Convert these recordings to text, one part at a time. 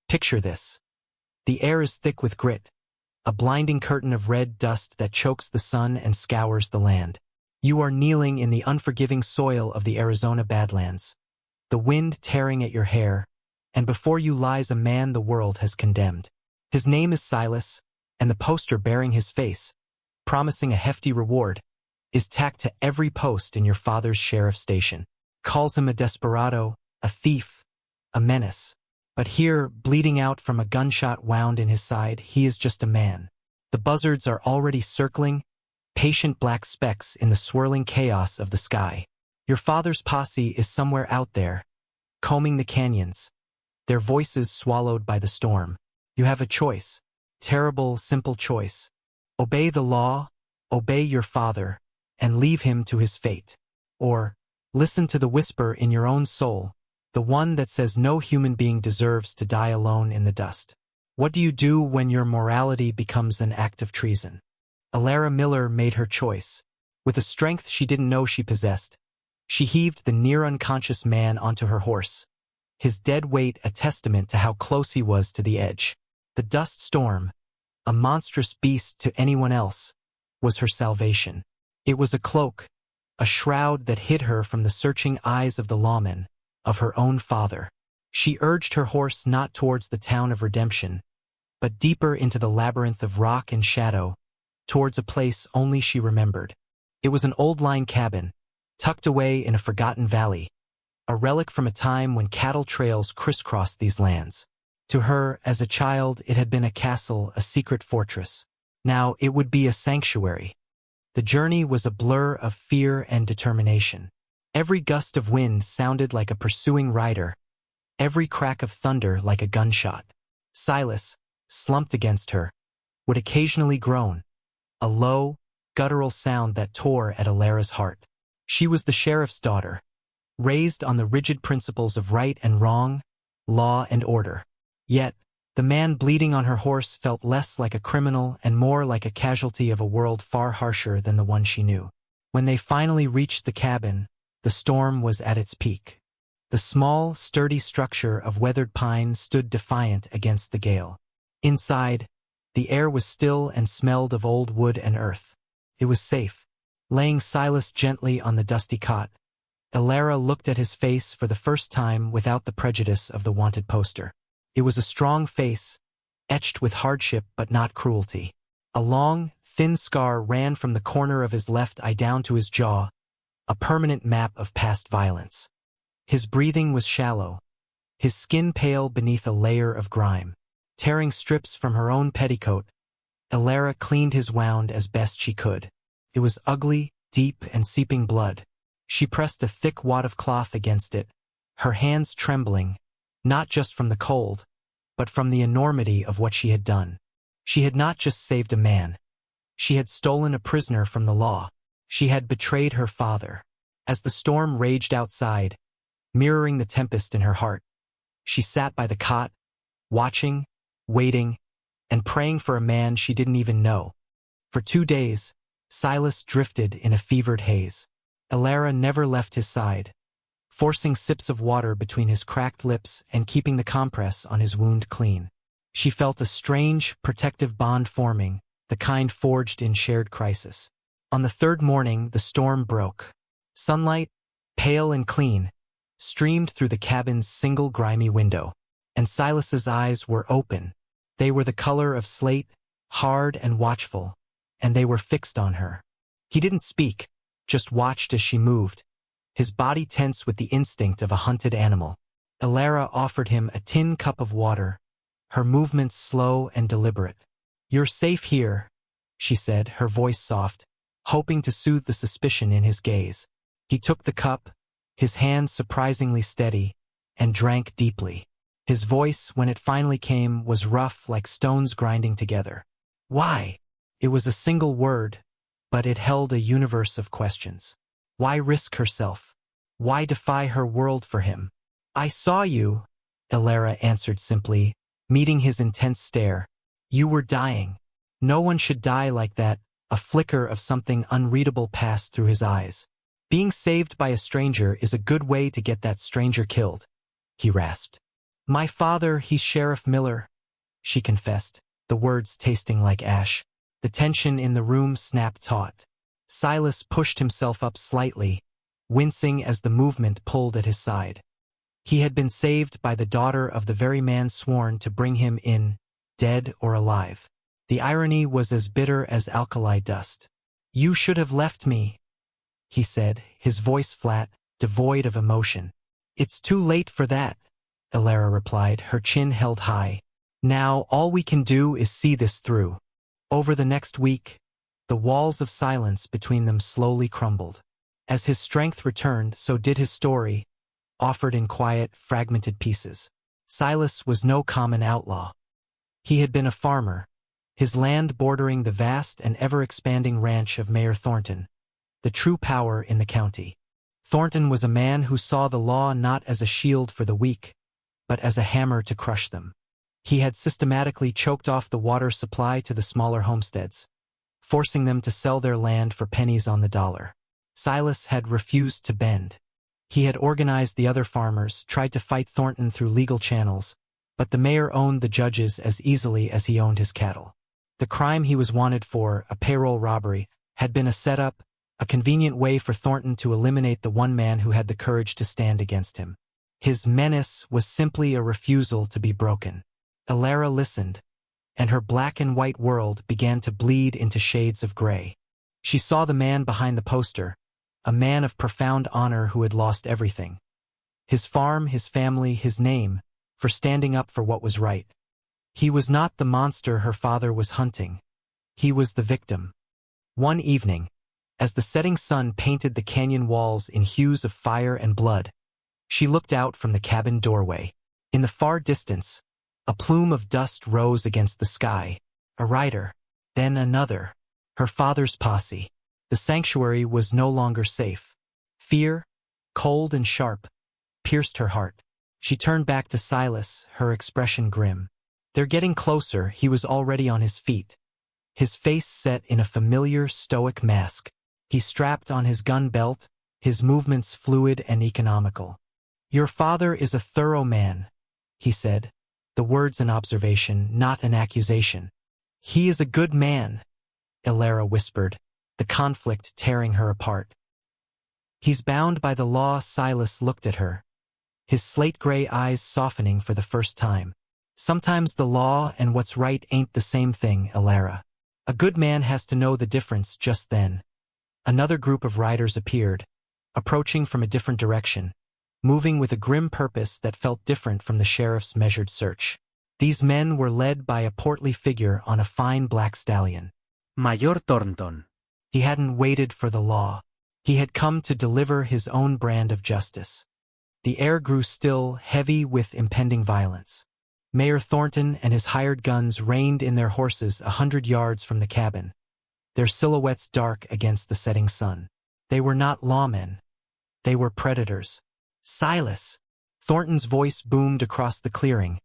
Picture this. The air is thick with grit, a blinding curtain of red dust that chokes the sun and scours the land. You are kneeling in the unforgiving soil of the Arizona Badlands, the wind tearing at your hair, and before you lies a man the world has condemned. His name is Silas, and the poster bearing his face, promising a hefty reward, is tacked to every post in your father's sheriff station. Calls him a desperado, a thief, a menace. But here, bleeding out from a gunshot wound in his side, he is just a man. The buzzards are already circling, patient black specks in the swirling chaos of the sky. Your father's posse is somewhere out there, combing the canyons, their voices swallowed by the storm. You have a choice. Terrible, simple choice. Obey the law, obey your father, and leave him to his fate. Or, listen to the whisper in your own soul, the one that says no human being deserves to die alone in the dust. What do you do when your morality becomes an act of treason? Alara Miller made her choice. With a strength she didn't know she possessed, she heaved the near-unconscious man onto her horse, his dead weight a testament to how close he was to the edge. The dust storm, a monstrous beast to anyone else, was her salvation. It was a cloak, a shroud that hid her from the searching eyes of the lawmen, of her own father. She urged her horse not towards the town of redemption, but deeper into the labyrinth of rock and shadow, towards a place only she remembered. It was an old line cabin, tucked away in a forgotten valley, a relic from a time when cattle trails crisscrossed these lands. To her, as a child, it had been a castle, a secret fortress. Now it would be a sanctuary. The journey was a blur of fear and determination. Every gust of wind sounded like a pursuing rider, every crack of thunder like a gunshot. Silas, slumped against her, would occasionally groan, a low, guttural sound that tore at Alara's heart. She was the sheriff's daughter, raised on the rigid principles of right and wrong, law and order. Yet, the man bleeding on her horse felt less like a criminal and more like a casualty of a world far harsher than the one she knew. When they finally reached the cabin, the storm was at its peak. The small, sturdy structure of weathered pine stood defiant against the gale. Inside, the air was still and smelled of old wood and earth. It was safe. Laying Silas gently on the dusty cot, Alara looked at his face for the first time without the prejudice of the wanted poster. It was a strong face, etched with hardship but not cruelty. A long, thin scar ran from the corner of his left eye down to his jaw, a permanent map of past violence. His breathing was shallow, his skin pale beneath a layer of grime. Tearing strips from her own petticoat, Alara cleaned his wound as best she could. It was ugly, deep, and seeping blood. She pressed a thick wad of cloth against it, her hands trembling, not just from the cold, but from the enormity of what she had done. She had not just saved a man. She had stolen a prisoner from the law. She had betrayed her father. As the storm raged outside, mirroring the tempest in her heart, she sat by the cot, watching, waiting, and praying for a man she didn't even know. For 2 days, Silas drifted in a fevered haze. Alara never left his side, forcing sips of water between his cracked lips and keeping the compress on his wound clean. She felt a strange, protective bond forming, the kind forged in shared crisis. On the third morning, the storm broke. Sunlight, pale and clean, streamed through the cabin's single grimy window, and Silas's eyes were open. They were the color of slate, hard and watchful, and they were fixed on her. He didn't speak, just watched as she moved, his body tense with the instinct of a hunted animal. Alara offered him a tin cup of water, her movements slow and deliberate. "You're safe here," she said, her voice soft, hoping to soothe the suspicion in his gaze. He took the cup, his hand surprisingly steady, and drank deeply. His voice, when it finally came, was rough like stones grinding together. Why? It was a single word, but it held a universe of questions. Why risk herself? Why defy her world for him? "I saw you," Alara answered simply, meeting his intense stare. "You were dying. No one should die like that." A flicker of something unreadable passed through his eyes. "Being saved by a stranger is a good way to get that stranger killed," he rasped. My father, he's Sheriff Miller, she confessed, the words tasting like ash. The tension in the room snapped taut. Silas pushed himself up slightly, wincing as the movement pulled at his side. He had been saved by the daughter of the very man sworn to bring him in, dead or alive. The irony was as bitter as alkali dust. You should have left me, he said, his voice flat, devoid of emotion. It's too late for that, Elara replied, her chin held high. Now all we can do is see this through. Over the next week, the walls of silence between them slowly crumbled. As his strength returned, so did his story, offered in quiet, fragmented pieces. Silas was no common outlaw. He had been a farmer, his land bordering the vast and ever-expanding ranch of Mayor Thornton, the true power in the county. Thornton was a man who saw the law not as a shield for the weak, but as a hammer to crush them. He had systematically choked off the water supply to the smaller homesteads, forcing them to sell their land for pennies on the dollar. Silas had refused to bend. He had organized the other farmers, tried to fight Thornton through legal channels, but the mayor owned the judges as easily as he owned his cattle. The crime he was wanted for, a payroll robbery, had been a setup, a convenient way for Thornton to eliminate the one man who had the courage to stand against him. His menace was simply a refusal to be broken. Elara listened, and her black and white world began to bleed into shades of gray. She saw the man behind the poster, a man of profound honor who had lost everything. His farm, his family, his name, for standing up for what was right. He was not the monster her father was hunting. He was the victim. One evening, as the setting sun painted the canyon walls in hues of fire and blood, she looked out from the cabin doorway. In the far distance, a plume of dust rose against the sky. A rider, then another. Her father's posse. The sanctuary was no longer safe. Fear, cold and sharp, pierced her heart. She turned back to Silas, her expression grim. They're getting closer. He was already on his feet, his face set in a familiar, stoic mask. He strapped on his gun belt, his movements fluid and economical. Your father is a thorough man, he said, the words an observation, not an accusation. He is a good man, Elara whispered, the conflict tearing her apart. He's bound by the law. Silas looked at her, his slate-gray eyes softening for the first time. Sometimes the law and what's right ain't the same thing, Elara. A good man has to know the difference. Just then, another group of riders appeared, approaching from a different direction, moving with a grim purpose that felt different from the sheriff's measured search. These men were led by a portly figure on a fine black stallion. Mayor Thornton. He hadn't waited for the law. He had come to deliver his own brand of justice. The air grew still, heavy with impending violence. Mayor Thornton and his hired guns reined in their horses 100 yards from the cabin, their silhouettes dark against the setting sun. They were not lawmen. They were predators. Silas! Thornton's voice boomed across the clearing,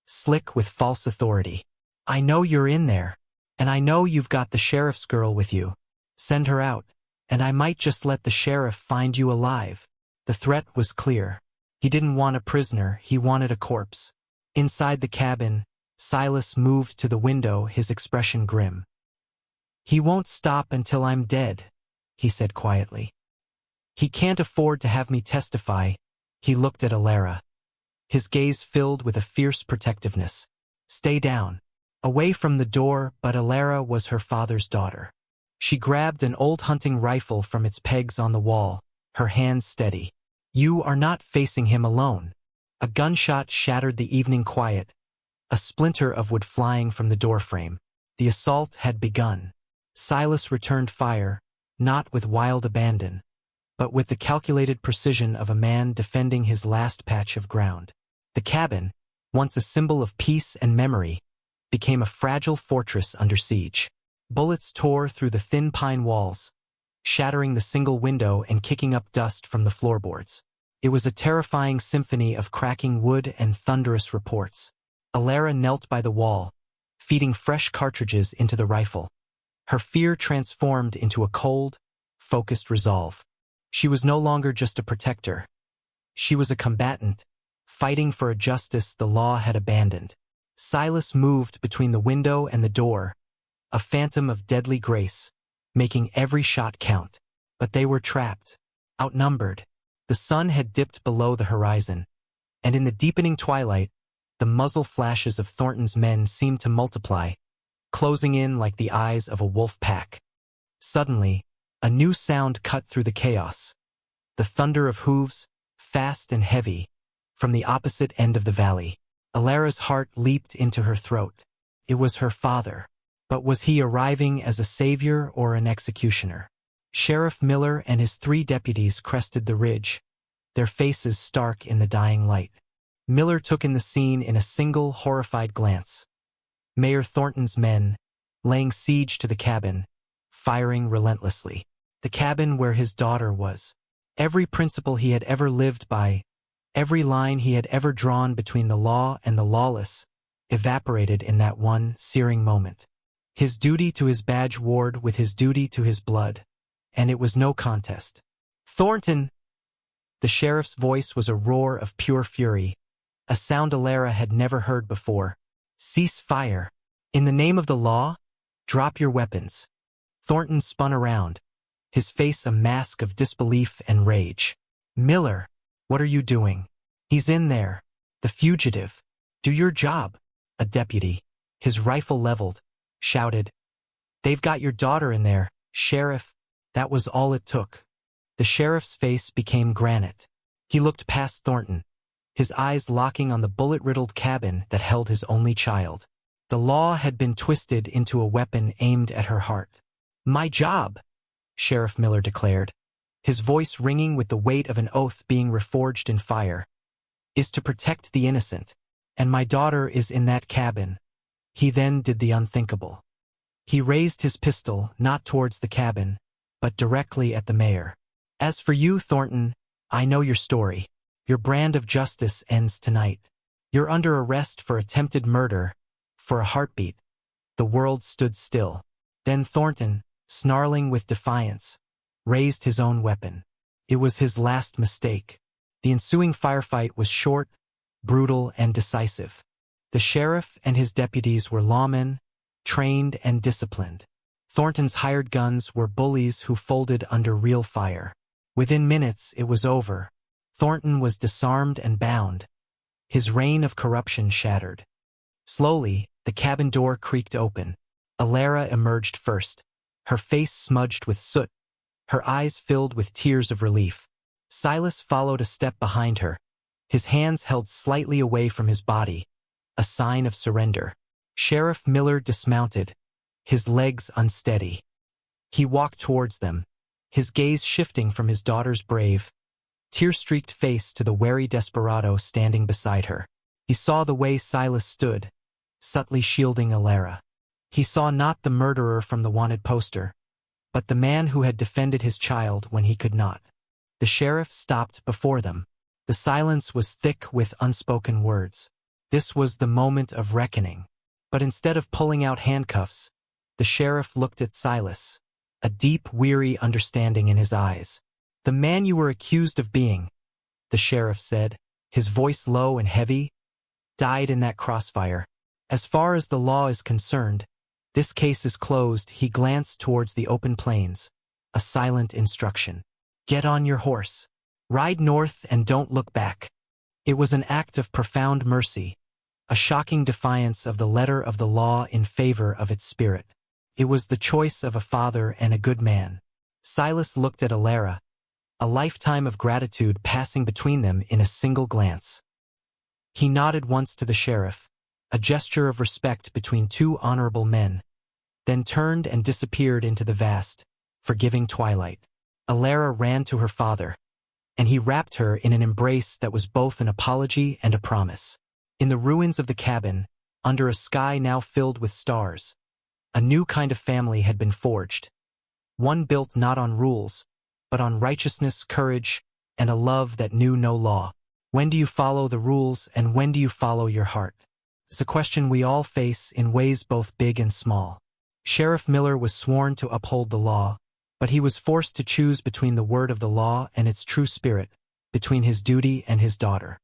slick with false authority. I know you're in there, and I know you've got the sheriff's girl with you. Send her out, and I might just let the sheriff find you alive. The threat was clear. He didn't want a prisoner, he wanted a corpse. Inside the cabin, Silas moved to the window, his expression grim. He won't stop until I'm dead, he said quietly. He can't afford to have me testify. He looked at Elara, his gaze filled with a fierce protectiveness. Stay down. Away from the door, but Elara was her father's daughter. She grabbed an old hunting rifle from its pegs on the wall, her hands steady. You are not facing him alone. A gunshot shattered the evening quiet, a splinter of wood flying from the doorframe. The assault had begun. Silas returned fire, not with wild abandon, but with the calculated precision of a man defending his last patch of ground. The cabin, once a symbol of peace and memory, became a fragile fortress under siege. Bullets tore through the thin pine walls, shattering the single window and kicking up dust from the floorboards. It was a terrifying symphony of cracking wood and thunderous reports. Elara knelt by the wall, feeding fresh cartridges into the rifle. Her fear transformed into a cold, focused resolve. She was no longer just a protector. She was a combatant, fighting for a justice the law had abandoned. Silas moved between the window and the door, a phantom of deadly grace, making every shot count. But they were trapped, outnumbered. The sun had dipped below the horizon, and in the deepening twilight, the muzzle flashes of Thornton's men seemed to multiply, closing in like the eyes of a wolf pack. Suddenly, a new sound cut through the chaos. The thunder of hooves, fast and heavy, from the opposite end of the valley. Alara's heart leaped into her throat. It was her father. But was he arriving as a savior or an executioner? Sheriff Miller and his 3 deputies crested the ridge, their faces stark in the dying light. Miller took in the scene in a single horrified glance. Mayor Thornton's men, laying siege to the cabin, firing relentlessly. The cabin where his daughter was. Every principle he had ever lived by, every line he had ever drawn between the law and the lawless, evaporated in that one searing moment. His duty to his badge warred with his duty to his blood, and it was no contest. "Thornton!" The sheriff's voice was a roar of pure fury, a sound Alara had never heard before. "Cease fire! In the name of the law, drop your weapons." Thornton spun around, his face a mask of disbelief and rage. "Miller, what are you doing? He's in there. The fugitive. Do your job." A deputy, his rifle leveled, shouted, "They've got your daughter in there, Sheriff." That was all it took. The sheriff's face became granite. He looked past Thornton, his eyes locking on the bullet-riddled cabin that held his only child. The law had been twisted into a weapon aimed at her heart. "My job," Sheriff Miller declared, his voice ringing with the weight of an oath being reforged in fire, "is to protect the innocent, and my daughter is in that cabin." He then did the unthinkable. He raised his pistol not towards the cabin, but directly at the mayor. "As for you, Thornton, I know your story. Your brand of justice ends tonight. You're under arrest for attempted murder." For a heartbeat, the world stood still. Then Thornton, snarling with defiance, raised his own weapon. It was his last mistake. The ensuing firefight was short, brutal, and decisive. The sheriff and his deputies were lawmen, trained and disciplined. Thornton's hired guns were bullies who folded under real fire. Within minutes, it was over. Thornton was disarmed and bound, his reign of corruption shattered. Slowly, the cabin door creaked open. Alara emerged first, her face smudged with soot, her eyes filled with tears of relief. Silas followed a step behind her, his hands held slightly away from his body, a sign of surrender. Sheriff Miller dismounted, his legs unsteady. He walked towards them, his gaze shifting from his daughter's brave, tear-streaked face to the wary desperado standing beside her. He saw the way Silas stood, subtly shielding Alara. He saw not the murderer from the wanted poster, but the man who had defended his child when he could not. The sheriff stopped before them. The silence was thick with unspoken words. This was the moment of reckoning. But instead of pulling out handcuffs, the sheriff looked at Silas, a deep, weary understanding in his eyes. "The man you were accused of being," the sheriff said, his voice low and heavy, "died in that crossfire. As far as the law is concerned, this case is closed." He glanced towards the open plains, a silent instruction. "Get on your horse. Ride north and don't look back." It was an act of profound mercy, a shocking defiance of the letter of the law in favor of its spirit. It was the choice of a father and a good man. Silas looked at Alara, a lifetime of gratitude passing between them in a single glance. He nodded once to the sheriff, a gesture of respect between 2 honorable men, then turned and disappeared into the vast, forgiving twilight. Alara ran to her father, and he wrapped her in an embrace that was both an apology and a promise. In the ruins of the cabin, under a sky now filled with stars, a new kind of family had been forged, one built not on rules, but on righteousness, courage, and a love that knew no law. When do you follow the rules, and when do you follow your heart? It's a question we all face in ways both big and small. Sheriff Miller was sworn to uphold the law, but he was forced to choose between the word of the law and its true spirit, between his duty and his daughter.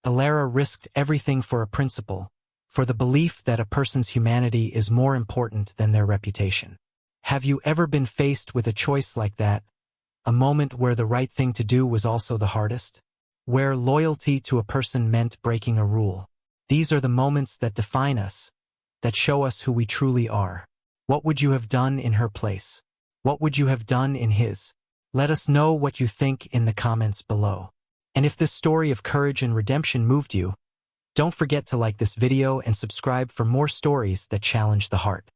Alara risked everything for a principle, for the belief that a person's humanity is more important than their reputation. Have you ever been faced with a choice like that, a moment where the right thing to do was also the hardest? Where loyalty to a person meant breaking a rule? These are the moments that define us, that show us who we truly are. What would you have done in her place? What would you have done in his? Let us know what you think in the comments below. And if this story of courage and redemption moved you, don't forget to like this video and subscribe for more stories that challenge the heart.